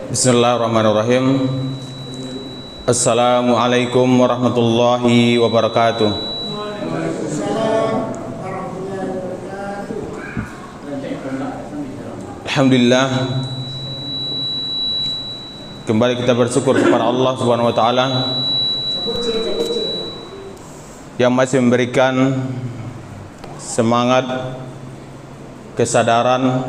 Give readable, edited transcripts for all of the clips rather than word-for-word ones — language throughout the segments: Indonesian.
Bismillahirrahmanirrahim. Assalamualaikum warahmatullahi wabarakatuh. Alhamdulillah, kembali kita bersyukur kepada Allah Subhanahu wa taala yang masih memberikan semangat, kesadaran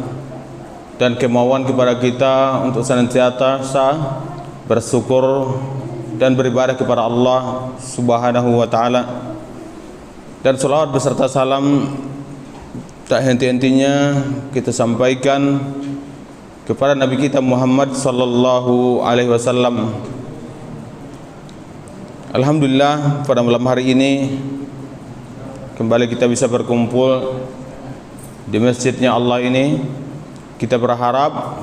dan kemauan kepada kita untuk senantiasa bersyukur dan beribadah kepada Allah Subhanahu wa taala. Dan selawat beserta salam tak henti-hentinya kita sampaikan kepada Nabi kita Muhammad sallallahu alaihi wasallam. Alhamdulillah, pada malam hari ini kembali kita bisa berkumpul di masjidnya Allah ini. Kita berharap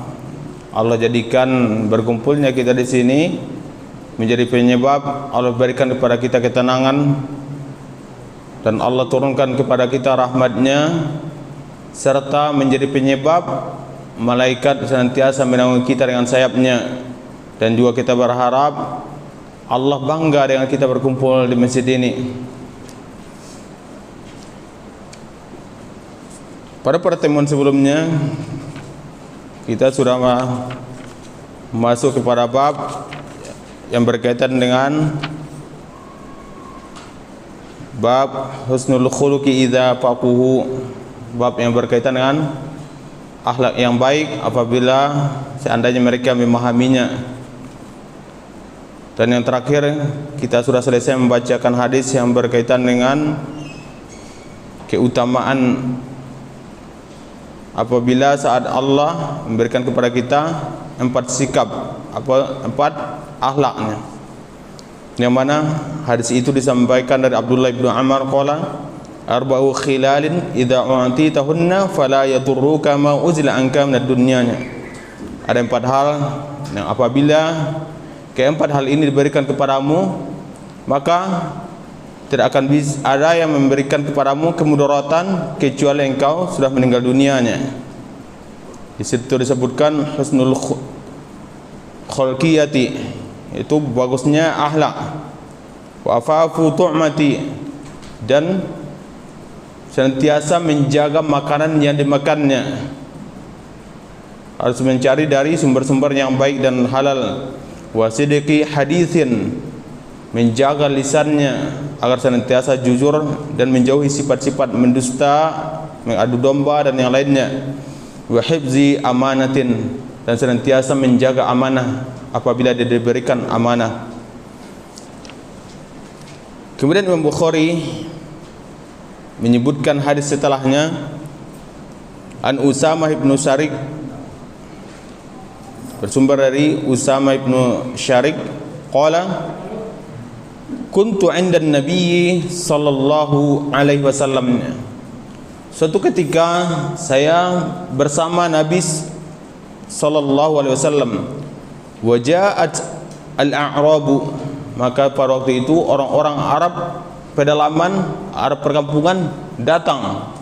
Allah jadikan berkumpulnya kita di sini menjadi penyebab Allah berikan kepada kita ketenangan dan Allah turunkan kepada kita rahmatnya, serta menjadi penyebab malaikat senantiasa menaungi kita dengan sayapnya. Dan juga kita berharap Allah bangga dengan kita berkumpul di masjid ini. Pada pertemuan sebelumnya kita sudah masuk kepada bab yang berkaitan dengan bab husnul khuluqi idza faquhu, bab yang berkaitan dengan akhlak yang baik apabila seandainya mereka memahaminya. Dan yang terakhir kita sudah selesai membacakan hadis yang berkaitan dengan keutamaan apabila saat Allah memberikan kepada kita 4 sikap, 4 akhlaknya, yang mana hadis itu disampaikan dari Abdullah bin Amr qala arba'u khilalin idza u'titahunna fala yadurruka ma uzila anka minad dunyanya. Ada 4 hal yang apabila keempat hal ini diberikan kepadamu, maka tidak akan ada yang memberikan kepadamu kemudaratan kecuali engkau sudah meninggal dunianya. Di situ disebutkan husnul khulqiyati, itu bagusnya akhlak, wa afafu tu'mati, dan senantiasa menjaga makanan yang dimakannya, harus mencari dari sumber-sumber yang baik dan halal, wa sidqi haditsin, menjaga lisannya agar senantiasa jujur dan menjauhi sifat-sifat mendusta, mengadu domba dan yang lainnya, wa hifzi amanatin, dan senantiasa menjaga amanah apabila dia diberikan amanah. Kemudian Imam Bukhari menyebutkan hadis setelahnya, an Usamah ibn Syarik, bersumber dari Usamah ibn Syarik qala kuntu 'inda Nabi sallallahu alaihi wasallam. Suatu ketika saya bersama Nabi sallallahu alaihi wasallam. Wa ja'at al-a'rabu, maka pada waktu itu orang-orang Arab pedalaman, Arab perkampungan datang.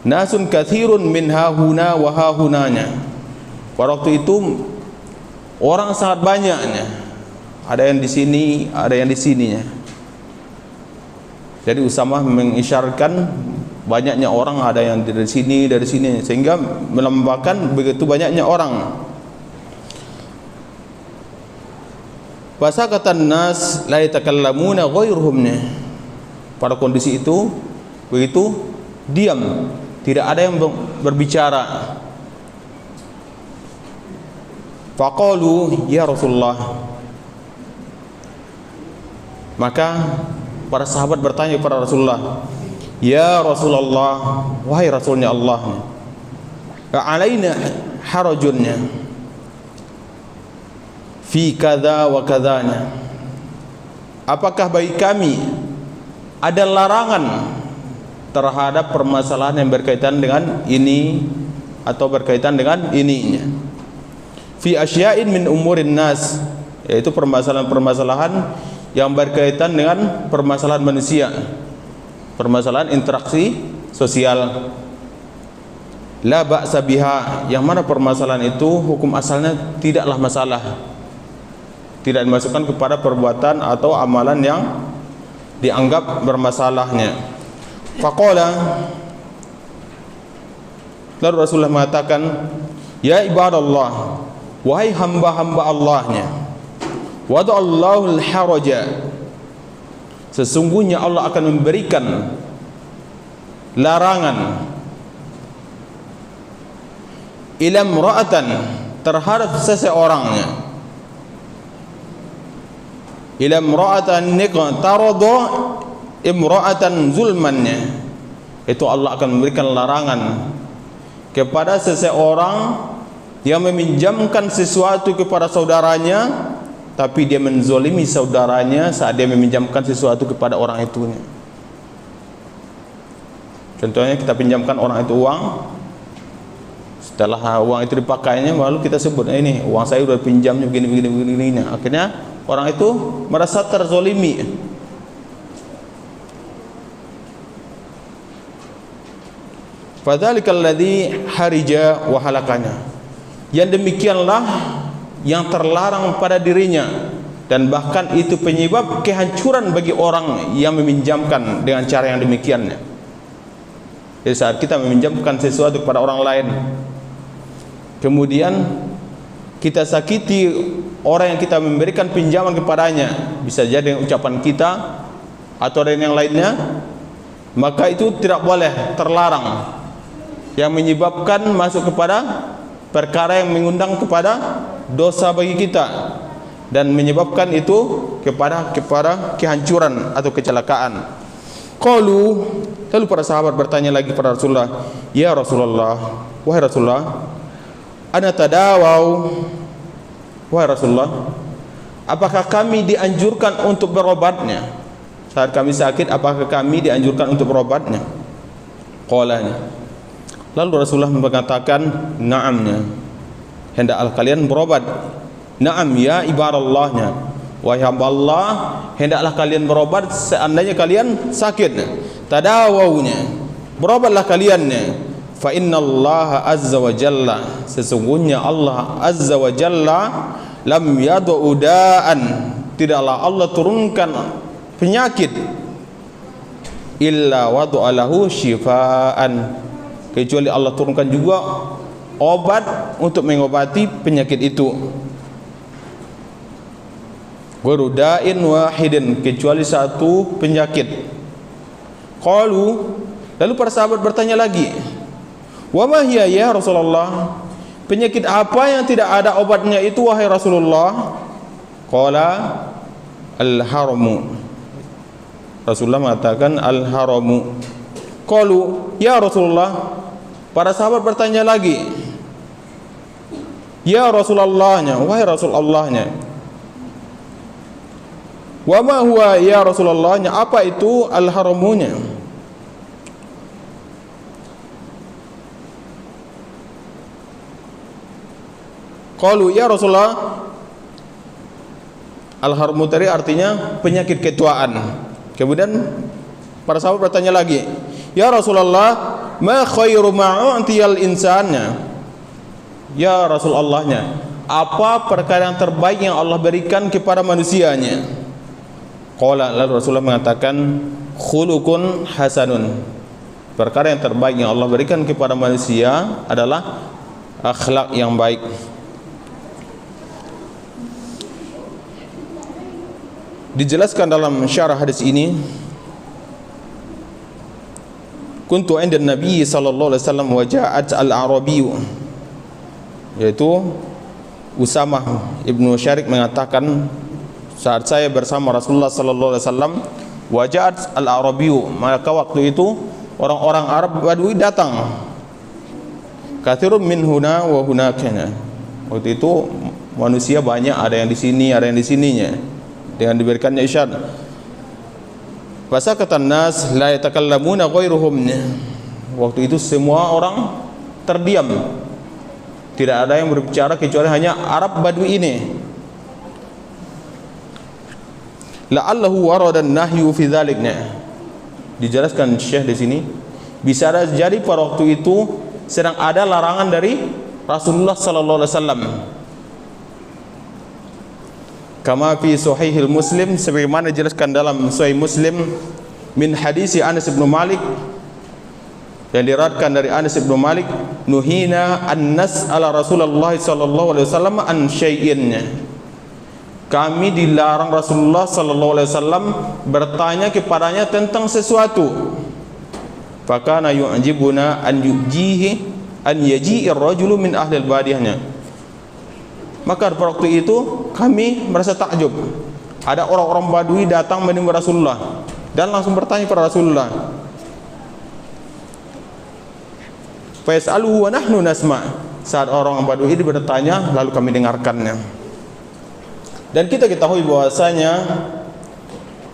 Nasun katsirun min hahuna wa hahunanya. Pada waktu itu orang sangat banyaknya, ada yang di sini, ada yang di sininya. Jadi Usamah mengisyaratkan banyaknya orang, ada yang dari sini, sehingga melambangkan begitu banyaknya orang. Fasakatan nas la yatakallamuna ghairuhum. Pada kondisi itu begitu diam, tidak ada yang berbicara. Faqalu ya Rasulullah, maka para sahabat bertanya kepada Rasulullah, ya Rasulullah, wahai Rasulnya Allah, alaina harajunnya fi kadza wa kadzanya, apakah bagi kami ada larangan terhadap permasalahan yang berkaitan dengan ini atau berkaitan dengan ininya. Fi asya'in min umurin nas, yaitu permasalahan-permasalahan yang berkaitan dengan permasalahan manusia, permasalahan interaksi sosial. la ba'sa biha, yang mana permasalahan itu hukum asalnya tidaklah masalah, tidak dimasukkan kepada perbuatan atau amalan yang dianggap bermasalahnya. Faqala, lalu Rasulullah mengatakan, ya ibadallah, wahai hamba-hamba Allahnya, wada'allahu al-haraja, sesungguhnya Allah akan memberikan larangan ila imra'atan, terhadap seseorangnya, ila imra'atan niqtarada imra'atan zulmannya, itu Allah akan memberikan larangan kepada seseorang yang meminjamkan sesuatu kepada saudaranya, tapi dia menzolimi saudaranya saat dia meminjamkan sesuatu kepada orang itu. Contohnya kita pinjamkan orang itu uang, setelah uang itu dipakainya lalu kita sebut, ini uang saya udah pinjamnya begini. Akhirnya orang itu merasa terzolimi. Fadzalikal ladzi harija wa halakanya, yang demikianlah yang terlarang pada dirinya, dan bahkan itu penyebab kehancuran bagi orang yang meminjamkan dengan cara yang demikiannya. Jadi saat kita meminjamkan sesuatu kepada orang lain, kemudian kita sakiti orang yang kita memberikan pinjaman kepadanya, bisa jadi dengan ucapan kita atau dengan yang lainnya, maka itu tidak boleh, terlarang, yang menyebabkan masuk kepada perkara yang mengundang kepada dosa bagi kita dan menyebabkan itu kepada kehancuran atau kecelakaan. Qalu, lalu para sahabat bertanya lagi kepada Rasulullah, ya Rasulullah, wahai Rasulullah, ana tadawau, wahai Rasulullah, apakah kami dianjurkan untuk berobatnya? Saat kami sakit, apakah kami dianjurkan untuk berobatnya? Qalanya, lalu Rasulullah mengatakan, na'amnya, hendaklah kalian berobat. Na'am ya ibadallahnya, wahai hamba Allah, hendaklah kalian berobat seandainya kalian sakit. Tadawawnya, berobatlah kalian. Fa innallaha azza wa jalla, sesungguhnya Allah azza wa jalla, lam yad'u da'an, tidaklah Allah turunkan penyakit, illa wada'alahu shifaan, kecuali Allah turunkan juga obat untuk mengobati penyakit itu. Warudain wahidin, kecuali satu penyakit. Qalu, lalu para sahabat bertanya lagi, wa ma hiya ya Rasulullah, penyakit apa yang tidak ada obatnya itu wahai Rasulullah? Qala al-haramu, Rasulullah mengatakan al-haramu. Qalu ya Rasulullah, para sahabat bertanya lagi, ya Rasulullahnya, wahai Rasulullahnya, wa ma huwa ya Rasulullahnya, apa itu al-haramunya? Qalu ya Rasulullah, al-haramu tadi artinya penyakit ketuaan. Kemudian para sahabat bertanya lagi, ya Rasulullah, ma khairu ma'utiyal insannya, ya Rasulullahnya, apa perkara yang terbaik yang Allah berikan kepada manusianya? Qala, lalu Rasulullah mengatakan, khuluqun hasanun, perkara yang terbaik yang Allah berikan kepada manusia adalah akhlak yang baik. Dijelaskan dalam syarah hadis ini, kuntu 'inda Nabi sallallahu alaihi wasallam wa ja'at al-Arabi, yaitu Usamah ibnu Syarik mengatakan, saat saya bersama Rasulullah sallallahu alaihi wasallam, wa ja'at al-Arabi, maka waktu itu orang-orang Arab Badui datang, katsirun min huna wa hunakana, waktu itu manusia banyak, ada yang di sini, ada yang di sininya, dengan diberikannya isyarat. Fasakatan nas la yatakallamuna ghairuhum, waktu itu semua orang terdiam, tidak ada yang berbicara kecuali hanya Arab Badui ini. La'allahu warada an-nahyu fi dzaliknya, dijelaskan Syekh di sini, bisa jadi pada waktu itu sedang ada larangan dari Rasulullah sallallahu alaihi wasallam. Kama fi sahihil Muslim, sebagaimana dijelaskan dalam Sahih Muslim min hadisi Anas bin Malik, yang diriwayatkan dari Anas bin Malik, nuhina an nas'ala Rasulullah sallallahu alaihi wasallam an syai'in. Kami dilarang Rasulullah sallallahu alaihi wasallam bertanya kepadanya tentang sesuatu. Fakana yu'jibuna an yaji'ir rajulu min ahli al-badiyahnya. Maka pada waktu itu kami merasa takjub. Ada orang-orang Badui datang menemui Rasulullah dan langsung bertanya kepada Rasulullah. Fa yas'aluhu wa nahnu nasma'. Saat orang Badui ini bertanya, lalu kami dengarkannya. Dan kita ketahui bahwasanya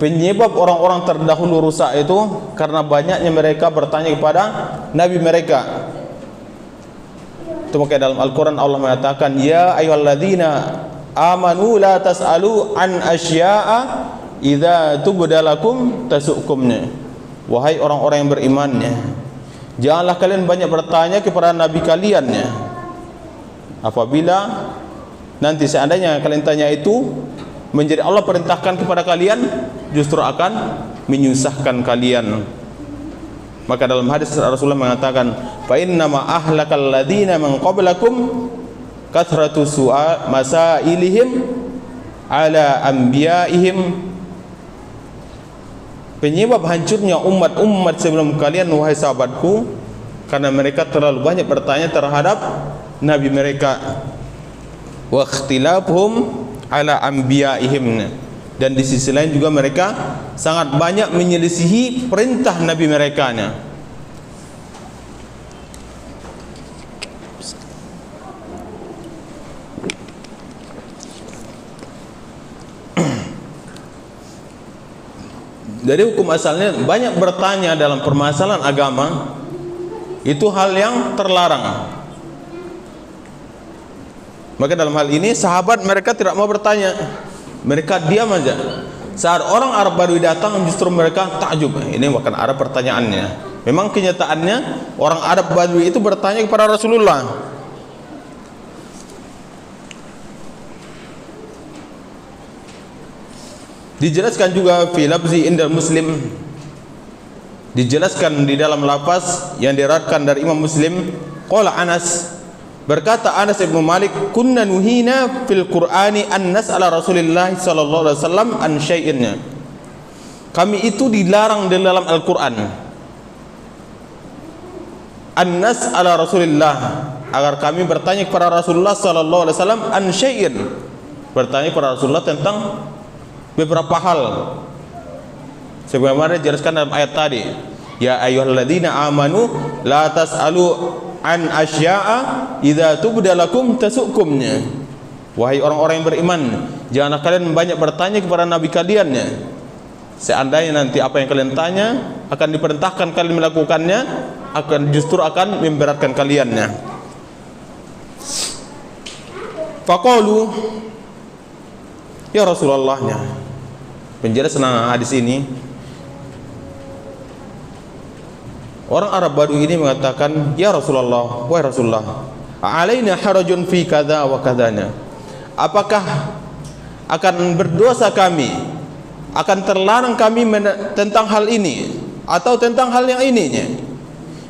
penyebab orang-orang terdahulu rusak itu karena banyaknya mereka bertanya kepada nabi mereka. Itu makanya dalam Al-Quran Allah mengatakan, ya ayyuhalladzina amanu la tas'alu an asya'a idza tubda lakum tasu'kumnya. Wahai orang-orang yang berimannya, janganlah kalian banyak bertanya kepada nabi kalian ya. Apabila nanti seandainya kalian tanya itu menjadi Allah perintahkan kepada kalian, justru akan menyusahkan kalian. Maka dalam hadis Rasulullah mengatakan, fa inna ma ahlakal ladzina min qablakum kathratu su'a masailihim ala anbiya'ihim. Penyebab hancurnya umat-umat sebelum kalian wahai sahabatku, karena mereka terlalu banyak bertanya terhadap nabi mereka. Wa ikhtilafuhum ala anbiya'ihim. Dan di sisi lain juga mereka sangat banyak menyelisihi perintah nabi mereka. Dari hukum asalnya banyak bertanya dalam permasalahan agama itu hal yang terlarang. Maka dalam hal ini sahabat mereka tidak mau bertanya, mereka diam aja. Saat orang Arab Badui datang, justru mereka takjub. Ini bukan Arab pertanyaannya. Memang kenyataannya orang Arab Badui itu bertanya kepada Rasulullah. Dijelaskan juga fi lafzi indal Muslim, dijelaskan di dalam lafaz yang diriwayatkan dari Imam Muslim, qala Anas, berkata Anas bin Malik, kunna nuhina fil Qur'ani an nas'ala Rasulullah sallallahu alaihi wasallam an syai'in. Kami itu dilarang di dalam Al-Qur'an an nas'ala Rasulullah, agar kami bertanya kepada Rasulullah sallallahu alaihi wasallam an syai'in, bertanya kepada Rasulullah tentang beberapa hal. Sebagaimana dijelaskan dalam ayat tadi, ya ayyuhalladzina amanu la tas'alu an asya'a idza tubda lakum tasu'kumnya. Wahai orang-orang yang beriman, janganlah kalian banyak bertanya kepada nabi kalian ya. Seandainya nanti apa yang kalian tanya akan diperintahkan kalian melakukannya, justru akan memberatkan kalian ya. Faqalu ya Rasulullah ya. Penjelasan hadis ini, orang Arab Badui ini mengatakan, ya Rasulullah, wahai Rasulullah, alaina harajun fi kadza wa kadzana. Apakah akan berdosa kami, akan terlarang kami tentang hal ini atau tentang hal yang ininya?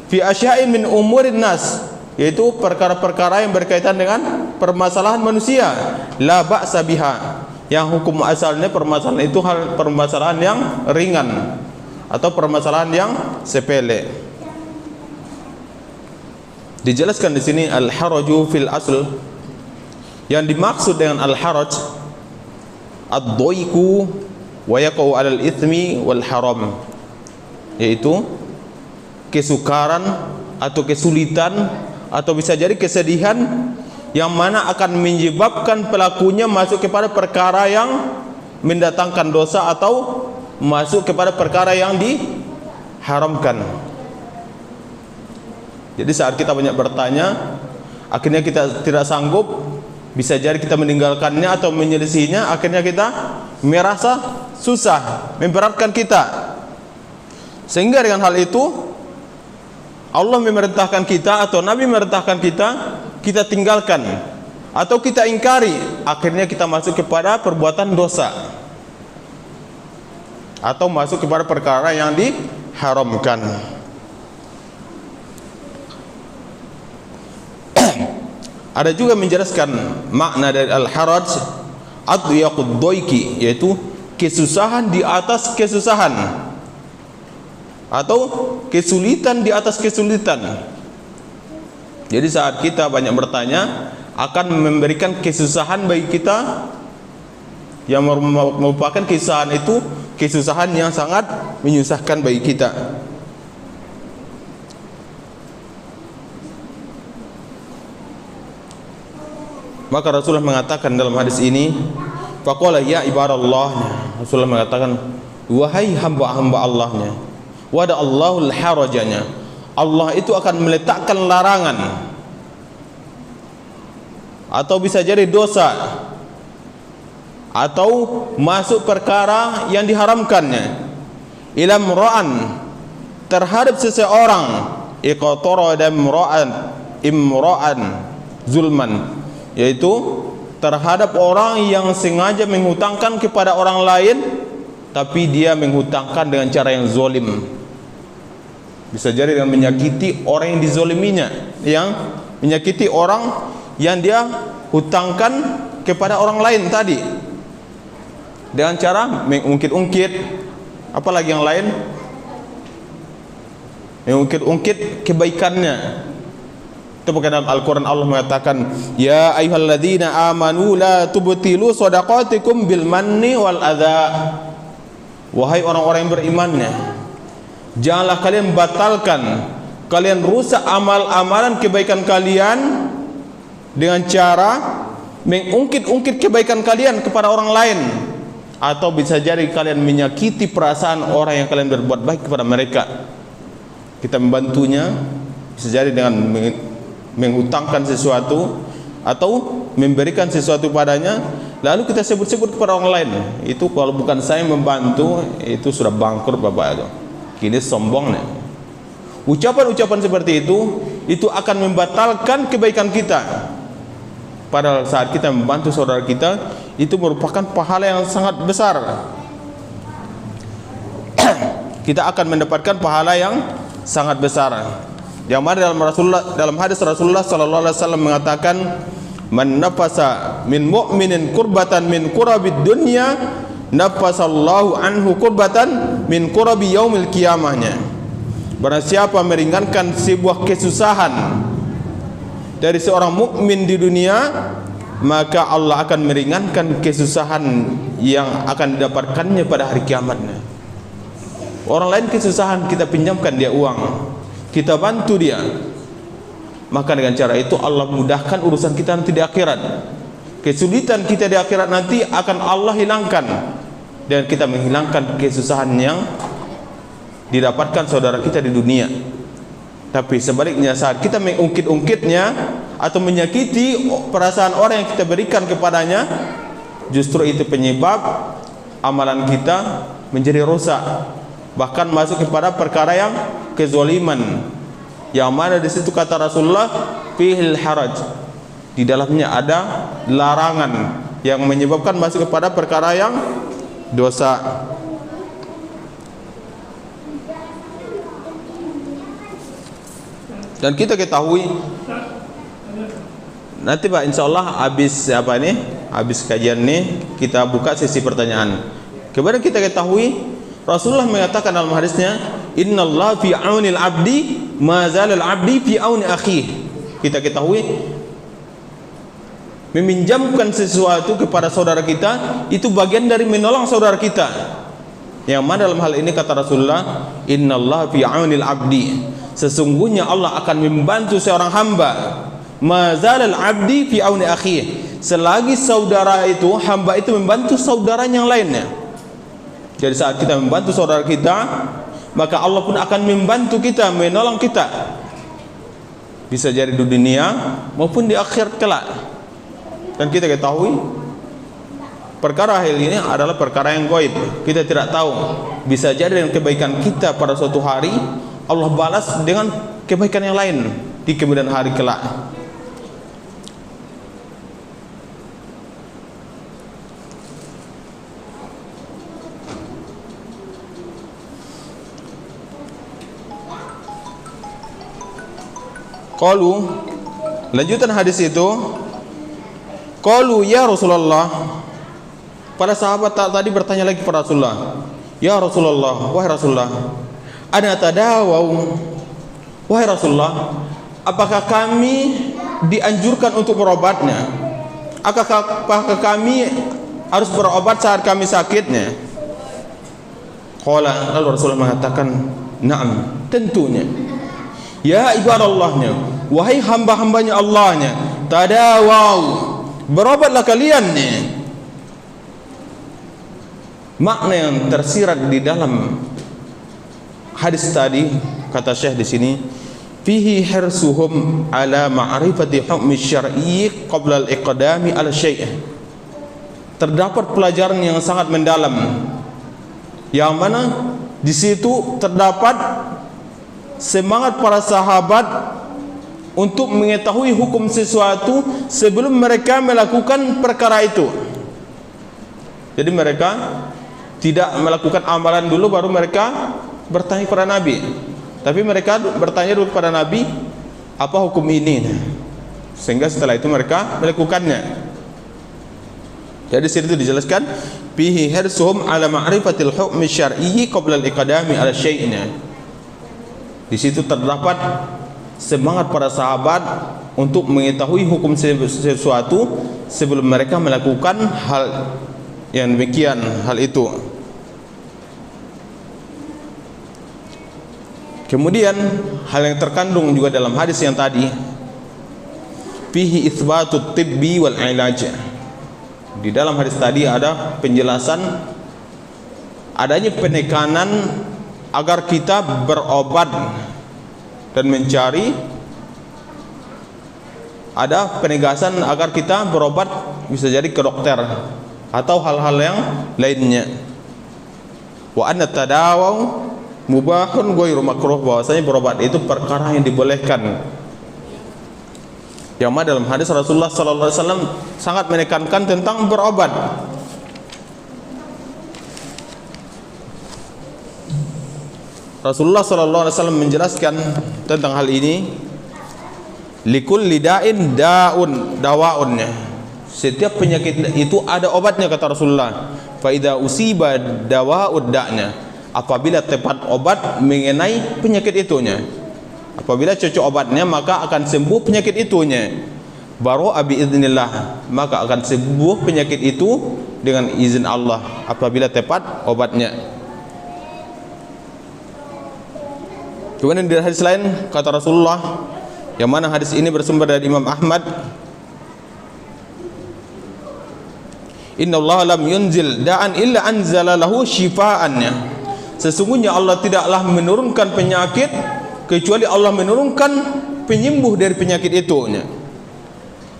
Fi asya'in min umurin nas, yaitu perkara-perkara yang berkaitan dengan permasalahan manusia. La ba'sa biha, yang hukum asalnya permasalahan itu hal permasalahan yang ringan atau permasalahan yang sepele. Dijelaskan di sini al-haraju fil asl, yang dimaksud dengan al-haraj ad-dhaiqu wa yaqau 'alal itsmi wal haram, yaitu kesukaran atau kesulitan atau bisa jadi kesedihan yang mana akan menyebabkan pelakunya masuk kepada perkara yang mendatangkan dosa atau masuk kepada perkara yang diharamkan. Jadi saat kita banyak bertanya, akhirnya kita tidak sanggup, bisa jadi kita meninggalkannya atau menyelisihinya, akhirnya kita merasa susah, memberatkan kita. Sehingga dengan hal itu Allah memerintahkan kita atau Nabi memerintahkan kita, kita tinggalkan atau kita ingkari, akhirnya kita masuk kepada perbuatan dosa atau masuk kepada perkara yang diharamkan. Ada juga menjelaskan makna dari al-haraj adyaqud doiki, yaitu kesusahan di atas kesusahan atau kesulitan di atas kesulitan. Jadi saat kita banyak bertanya, akan memberikan kesusahan bagi kita yang merupakan kesusahan itu kesusahan yang sangat menyusahkan bagi kita. Maka Rasulullah mengatakan dalam hadis ini, faqala ya ibadallah, Rasulullah mengatakan, wahai hamba-hamba Allahnya, wada Allahul harajanya, Allah itu akan meletakkan larangan atau bisa jadi dosa atau masuk perkara yang diharamkannya ila mra'an, terhadap seseorang, iqtara dan imra'an zulman, yaitu terhadap orang yang sengaja menghutangkan kepada orang lain, tapi dia menghutangkan dengan cara yang zalim. Bisa jadi dengan menyakiti orang yang dizoliminya, yang menyakiti orang yang dia hutangkan kepada orang lain tadi, dengan cara mengungkit-ungkit, apalagi yang lain, mengungkit-ungkit kebaikannya. Itu bukan dalam Al-Quran Allah mengatakan, ya ayyuhalladzina amanu la tubtilu shadaqatikum bil manni wal adha. Wahai orang-orang yang berimannya, janganlah kalian batalkan, kalian rusak amal-amalan kebaikan kalian dengan cara mengungkit-ungkit kebaikan kalian kepada orang lain, atau bisa jadi kalian menyakiti perasaan orang yang kalian berbuat baik kepada mereka. Kita membantunya, bisa jadi dengan menghutangkan sesuatu atau memberikan sesuatu padanya, lalu kita sebut-sebut kepada orang lain. Itu kalau bukan saya membantu, itu sudah bangkrut Bapak itu. Kini sombong nih. Ucapan-ucapan seperti itu akan membatalkan kebaikan kita. Padahal saat kita membantu saudara kita, itu merupakan pahala yang sangat besar. Kita akan mendapatkan pahala yang sangat besar. Yang mana dalam hadis Rasulullah sallallahu alaihi wasallam mengatakan, man nafasa min mu'minin kurbatan min kurabid dunya, nafasallahu anhu kurbatan min kurabi yaumil qiyamahnya. Barang siapa meringankan sebuah kesusahan dari seorang mukmin di dunia, maka Allah akan meringankan kesusahan yang akan didapatkannya pada hari kiamatnya. Orang lain kesusahan, kita pinjamkan dia uang, kita bantu dia, maka dengan cara itu Allah mudahkan urusan kita nanti di akhirat. Kesulitan kita di akhirat nanti akan Allah hilangkan, dan kita menghilangkan kesusahan yang didapatkan saudara kita di dunia. Tapi sebaliknya, saat kita mengungkit-ungkitnya atau menyakiti perasaan orang yang kita berikan kepadanya, justru itu penyebab amalan kita menjadi rusak, bahkan masuk kepada perkara yang kezaliman, yang mana di situ kata Rasulullah, fihil haraj, di dalamnya ada larangan yang menyebabkan masuk kepada perkara yang dosa. Dan kita ketahui nanti Pak, insyaallah habis kajian ini kita buka sesi pertanyaan. Kemudian kita ketahui Rasulullah mengatakan dalam hadisnya, innallaha fi aunil abdi ma zalal abdi fi auni akhihi. Kita ketahui meminjamkan sesuatu kepada saudara kita itu bagian dari menolong saudara kita. Yang mana dalam hal ini kata Rasulullah, innallaha fi aunil abdi, sesungguhnya Allah akan membantu seorang hamba, ma zalal abdi fi auni akhihi, selagi saudara itu, hamba itu membantu saudaranya yang lainnya. Jadi saat kita membantu saudara kita, maka Allah pun akan membantu kita, menolong kita, bisa jadi di dunia maupun di akhirat kelak. Dan kita ketahui perkara hal ini adalah perkara yang gaib, kita tidak tahu. Bisa jadi dengan kebaikan kita pada suatu hari Allah balas dengan kebaikan yang lain di kemudian hari kelak. Qalu, lanjutan hadis itu, qalu ya Rasulullah, para sahabat tadi bertanya lagi kepada Rasulullah, ya Rasulullah, wahai Rasulullah, ana tadawau, wahai Rasulullah, apakah kami dianjurkan untuk berobatnya? Apakah kami harus berobat saat kami sakitnya? Qala, lalu Rasulullah mengatakan, na'am, tentunya. Ya ibadallahnya, wahai hamba-hambanya Allahnya, tadawau, berobatlah kalian nih. Makna yang tersirat di dalam hadis tadi, kata Syekh di sini, fihi hirsuhum ala ma'rifati hukmi syar'i qabla al-iqdami ala syai'. Terdapat pelajaran yang sangat mendalam, yang mana di situ terdapat semangat para sahabat untuk mengetahui hukum sesuatu sebelum mereka melakukan perkara itu. Jadi mereka tidak melakukan amalan dulu baru mereka bertanya kepada Nabi, tapi mereka bertanya dulu kepada Nabi, apa hukum ini, sehingga setelah itu mereka melakukannya. Jadi situ dijelaskan fihi hirsuhum ala ma'rifatil hukmi syar'i qabla al-iqdami ala syai'in. Di situ terdapat semangat para sahabat untuk mengetahui hukum sesuatu sebelum mereka melakukan hal yang demikian, hal itu. Kemudian hal yang terkandung juga dalam hadis yang tadi, fihi itsbatut tibbi wal ilaj. Di dalam hadis tadi ada penjelasan adanya penekanan agar kita berobat dan mencari, ada penegasan agar kita berobat bisa jadi ke dokter atau hal-hal yang lainnya. Wa anna tadawau mubahun ghairu makruh, bahwasanya berobat itu perkara yang dibolehkan. Yang mana dalam hadis Rasulullah sallallahu alaihi wasallam sangat menekankan tentang berobat. Rasulullah sallallahu alaihi wasallam menjelaskan tentang hal ini, likulli da'in da'un dawaunnya. Setiap penyakit itu ada obatnya, kata Rasulullah. Fa idza usiba dawa'ud da'nya, apabila tepat obat mengenai penyakit itunya. Apabila cocok obatnya maka akan sembuh penyakit itunya. Baru bi idznillah, maka akan sembuh penyakit itu dengan izin Allah apabila tepat obatnya. Kemudian di hadis lain kata Rasulullah, yang mana hadis ini bersumber dari Imam Ahmad, Inna Allah lam yunzil da'an illa anzala lahu shifa'annya. Sesungguhnya Allah tidaklah menurunkan penyakit kecuali Allah menurunkan penyembuh dari penyakit itu.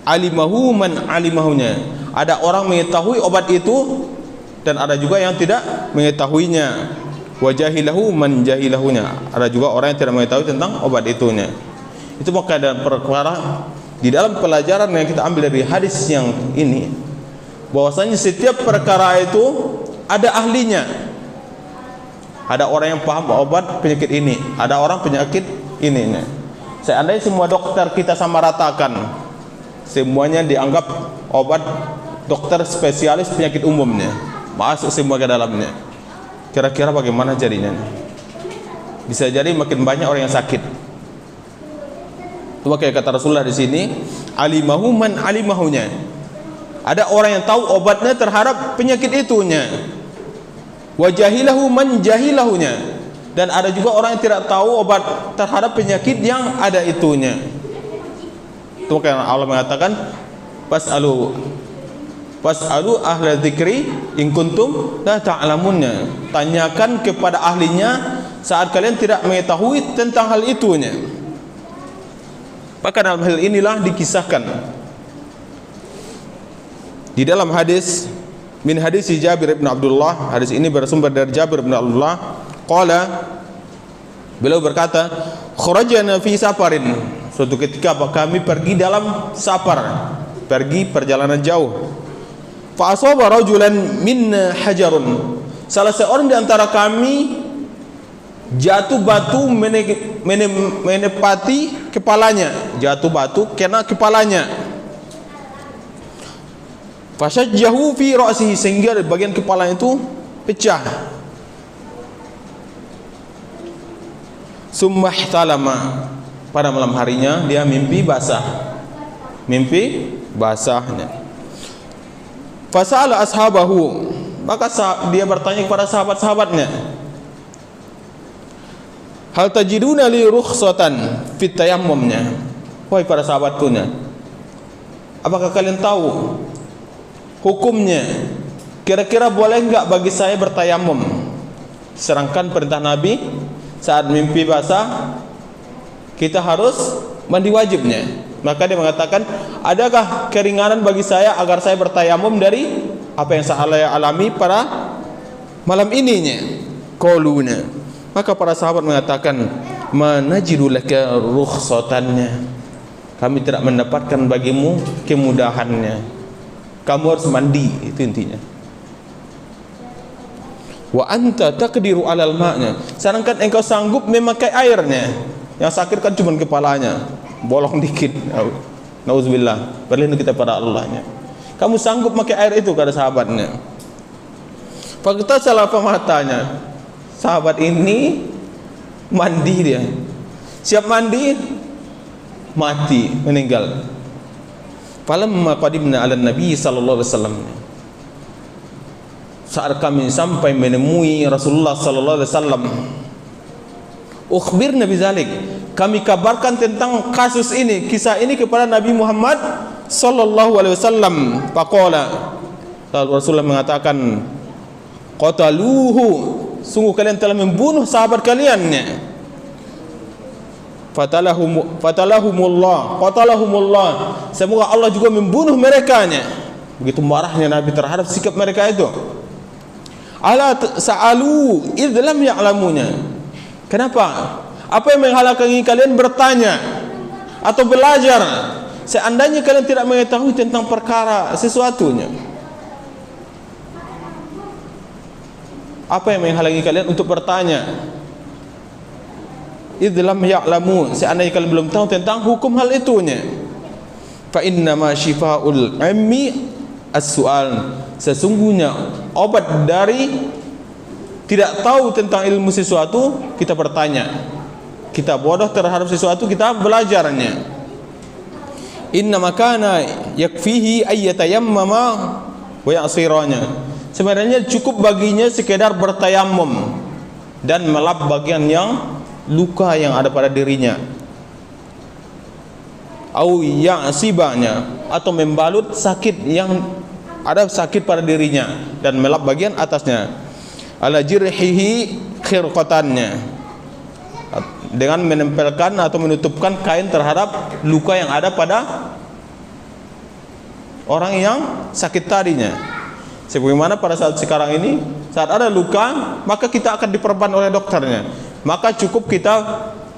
Alimahu man alimahunya. Ada orang mengetahui obat itu dan ada juga yang tidak mengetahuinya. Wa jahilahu man jahilahunya. Ada juga orang yang tidak mengetahui tentang obat itunya. Itu maka ada perkara di dalam pelajaran yang kita ambil dari hadis yang ini, bahwasanya setiap perkara itu ada ahlinya. Ada orang yang paham obat penyakit ini, ada orang penyakit ini. Seandainya semua dokter kita samaratakan, semuanya dianggap obat dokter spesialis penyakit umumnya, masuk semua ke dalamnya, kira-kira bagaimana jadinya? Bisa jadi makin banyak orang yang sakit. Itu kayak kata Rasulullah di sini, alimahu man alimahunya. Ada orang yang tahu obatnya terhadap penyakit itunya. Wa jahilahu man jahilahunya. Dan ada juga orang yang tidak tahu obat terhadap penyakit yang ada itunya. Itu karena Allah mengatakan, Fas'alu ahla dzikri in kuntum la ta'lamunnya. Tanyakan kepada ahlinya saat kalian tidak mengetahui tentang hal itunya. Maka dalam hal inilah dikisahkan di dalam hadis min hadis Jabir bin Abdullah. Hadis ini bersumber dari Jabir bin Abdullah qala, Beliau berkata, kharajna fi safarin. Suatu ketika kami pergi dalam safar, pergi perjalanan jauh. Fa asaba rajulan minna hajarun. Salah seorang di antara kami jatuh batu menepati kepalanya. Jatuh batu kena kepalanya. Fashajjahu fi ra'sihi, sehingga bagian kepala itu pecah. Summa ihtalama, pada malam harinya dia mimpi basah. Mimpi basahnya. Fasa'ala ashabahu, maka dia bertanya kepada sahabat-sahabatnya, hal tajiduna li rukhsatan fit tayammumnya. Wahai para sahabatku, apakah kalian tahu hukumnya? Kira-kira boleh enggak bagi saya bertayamum? Sedangkan perintah Nabi saat mimpi basah kita harus mandi wajibnya. Maka dia mengatakan, adakah keringanan bagi saya agar saya bertayamum dari apa yang saya alami pada malam ininya? Qauluna, maka para sahabat mengatakan, manajidu laka rukhsatannya, kami tidak mendapatkan bagimu kemudahannya, kamu harus mandi, itu intinya. Wa anta taqdiru alal ma'nya, sedangkan engkau sanggup memakai airnya. Yang sakit kan cuma kepalanya, bolong dikit. Nauzubillah, berlindung kita pada Allahnya. Kamu sanggup memakai air itu, kata sahabatnya. Fakta salah pematanya, sahabat ini mandi, dia siap mandi, mati, meninggal. Falamma qadimna ala Nabi sallallahu alaihi wasallam, saat kami sampai menemui Rasulullah sallallahu alaihi wasallam, ukhbirna bizalik, kami kabarkan tentang kasus ini, kisah ini kepada Nabi Muhammad sallallahu alaihi wasallam. Faqala, lalu Rasulullah mengatakan, qataluhu, sungguh kalian telah membunuh sahabat kalian. Qatalahumullah, semoga Allah juga membunuh mereka. Begitu marahnya Nabi terhadap sikap mereka itu. Ala sa'alu idh lam ya'lamunya, kenapa? Apa yang menghalangi kalian bertanya atau belajar seandainya kalian tidak mengetahui tentang perkara sesuatunya? Apa yang menghalangi kalian untuk bertanya? Idh lam ya'lamu, seandainya kalian belum tahu tentang hukum hal itunya. Fa innama shifaa'ul 'ammi as-su'al, sesungguhnya obat dari tidak tahu tentang ilmu sesuatu kita bertanya. Kita bodoh terhadap sesuatu, kita belajarnya. Inna makana yakfihi ayyatayammama wa ya'siranya, sebenarnya cukup baginya sekedar bertayamum dan melap bagian yang luka yang ada pada dirinya, au ya'sibanya, atau membalut sakit yang ada sakit pada dirinya dan melap bagian atasnya, ala jirhihi khirqatannya, dengan menempelkan atau menutupkan kain terhadap luka yang ada pada orang yang sakit tadinya. Sebagaimana pada saat sekarang ini, saat ada luka maka kita akan diperban oleh dokternya, maka cukup kita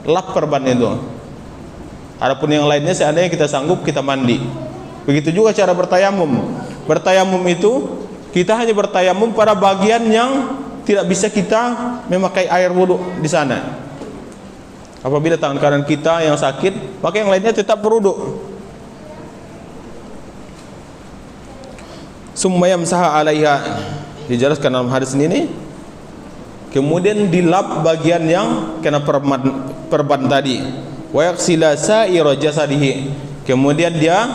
lap perban itu. Adapun yang lainnya seandainya kita sanggup, kita mandi. Begitu juga cara bertayamum. Bertayamum itu kita hanya bertayamum pada bagian yang tidak bisa kita memakai air wudhu di sana. Apabila tangan kanan kita yang sakit, maka yang lainnya tetap berwudhu. Summa yamsaha 'alaiha, dijelaskan dalam hadis ini, kemudian dilap bagian yang kena perban tadi. Wa yaghsila sa'ira jasadihi, kemudian dia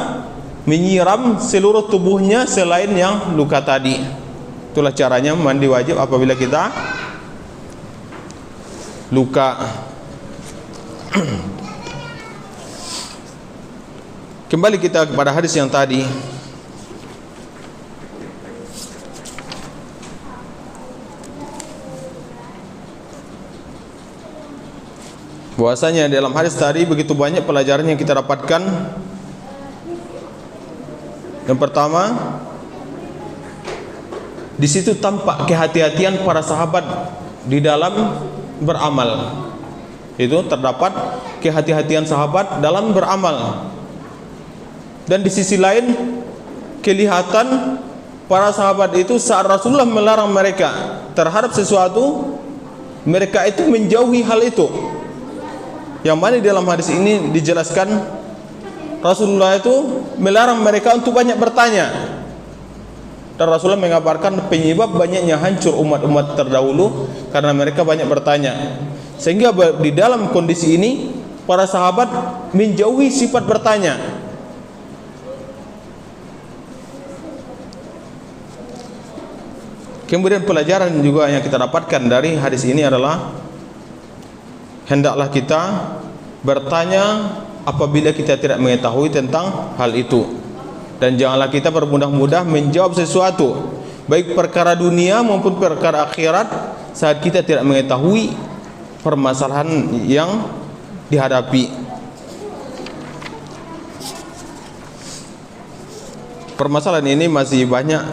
menyiram seluruh tubuhnya selain yang luka tadi. Itulah caranya mandi wajib apabila kita luka. Kembali kita kepada hadis yang tadi. Bahwasanya dalam hadis tadi begitu banyak pelajaran yang kita dapatkan. Yang pertama, di situ tampak kehati-hatian para sahabat di dalam beramal. Itu terdapat kehati-hatian sahabat dalam beramal. Dan di sisi lain kelihatan para sahabat itu saat Rasulullah melarang mereka terhadap sesuatu, mereka itu menjauhi hal itu. Yang mana di dalam hadis ini dijelaskan Rasulullah itu melarang mereka untuk banyak bertanya. Dan Rasulullah mengabarkan penyebab banyaknya hancur umat-umat terdahulu karena mereka banyak bertanya. Sehingga di dalam kondisi ini para sahabat menjauhi sifat bertanya. Kemudian pelajaran juga yang kita dapatkan dari hadis ini adalah hendaklah kita bertanya apabila kita tidak mengetahui tentang hal itu, dan janganlah kita bermudah-mudah menjawab sesuatu, baik perkara dunia maupun perkara akhirat, saat kita tidak mengetahui permasalahan yang dihadapi. Permasalahan ini masih banyak,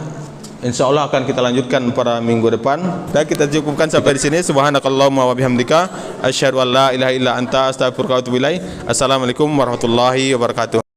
insya Allah akan kita lanjutkan pada minggu depan. Dan kita cukupkan sampai di sini. Subhanakallahumma wa bihamdika asyhadu an la ilaha illa anta astaghfiruka wa atubu ilaik. Assalamualaikum warahmatullahi wabarakatuh.